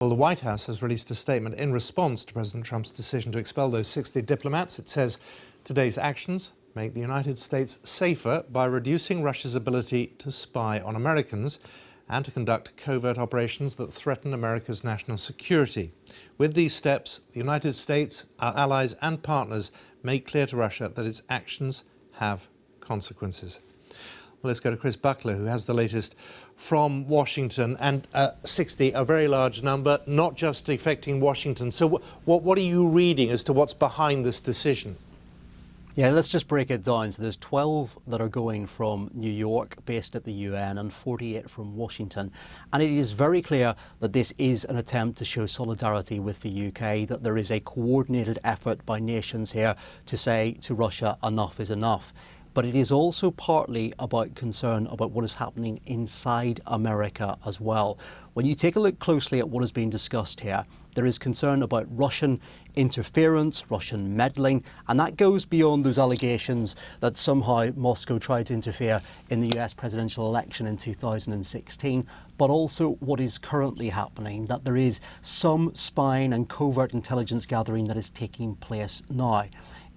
Well, the White House has released a statement in response to President Trump's decision to expel those 60 diplomats. It says today's actions make the United States safer by reducing Russia's ability to spy on Americans and to conduct covert operations that threaten America's national security. With these steps, the United States, our allies and partners make clear to Russia that its actions have consequences. Well, let's go to Chris Buckler, who has the latest from Washington. And 60, a very large number, not just affecting Washington. So what are you reading as to what's behind this decision? Yeah, let's just break it down. So there's 12 that are going from New York, based at the UN, and 48 from Washington. And it is very clear that this is an attempt to show solidarity with the UK, that there is a coordinated effort by nations here to say to Russia, enough is enough. But it is also partly about concern about what is happening inside America as well. When you take a look closely at what is being discussed here, there is concern about Russian interference, Russian meddling, and that goes beyond those allegations that somehow Moscow tried to interfere in the US presidential election in 2016, but also what is currently happening, that there is some spying and covert intelligence gathering that is taking place now.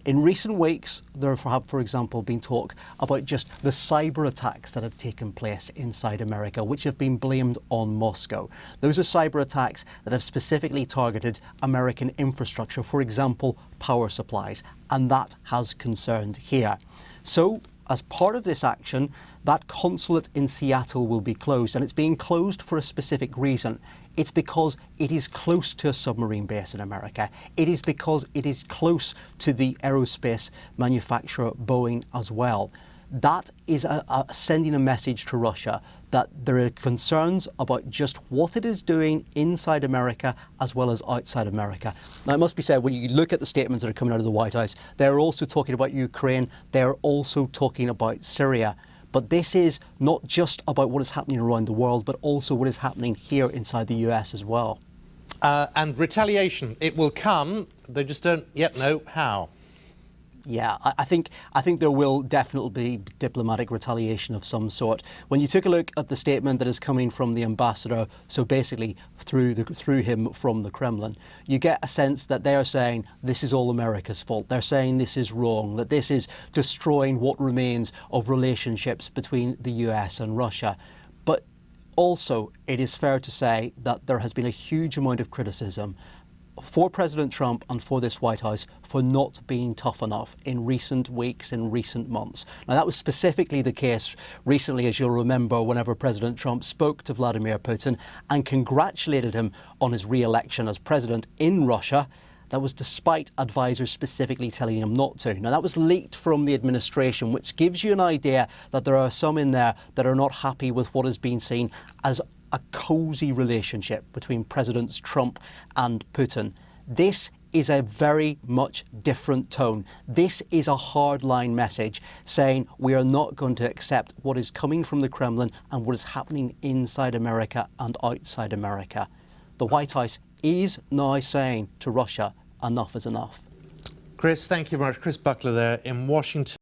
In recent weeks, there have, for example, been talk about just the cyber attacks that have taken place inside America, which have been blamed on Moscow. Those are cyber attacks that have specifically targeted American infrastructure, for example, power supplies, and that has concerned here. So, as part of this action, that consulate in Seattle will be closed, and it's being closed for a specific reason. It's because it is close to a submarine base in America. It is because it is close to the aerospace manufacturer Boeing as well. That is sending a message to Russia that there are concerns about just what it is doing inside America as well as outside America. Now, it must be said, when you look at the statements that are coming out of the White House, they're also talking about Ukraine, they're also talking about Syria. But this is not just about what is happening around the world, but also what is happening here inside the US as well. And retaliation, it will come, they just don't yet know how. Yeah, I think there will definitely be diplomatic retaliation of some sort. When you take a look at the statement that is coming from the ambassador, so basically through him from the Kremlin, you get a sense that they are saying this is all America's fault. They're saying this is wrong, that this is destroying what remains of relationships between the US and Russia. But also, it is fair to say that there has been a huge amount of criticism for President Trump and for this White House for not being tough enough in recent weeks, in recent months. Now, that was specifically the case recently, as you'll remember, whenever President Trump spoke to Vladimir Putin and congratulated him on his re-election as president in Russia. That was despite advisors specifically telling him not to. Now, that was leaked from the administration, which gives you an idea that there are some in there that are not happy with what is being seen as a cosy relationship between Presidents Trump and Putin. This is a very much different tone. This is a hardline message saying we are not going to accept what is coming from the Kremlin and what is happening inside America and outside America. The White House is now saying to Russia, enough is enough. Chris, thank you very much. Chris Buckler there in Washington.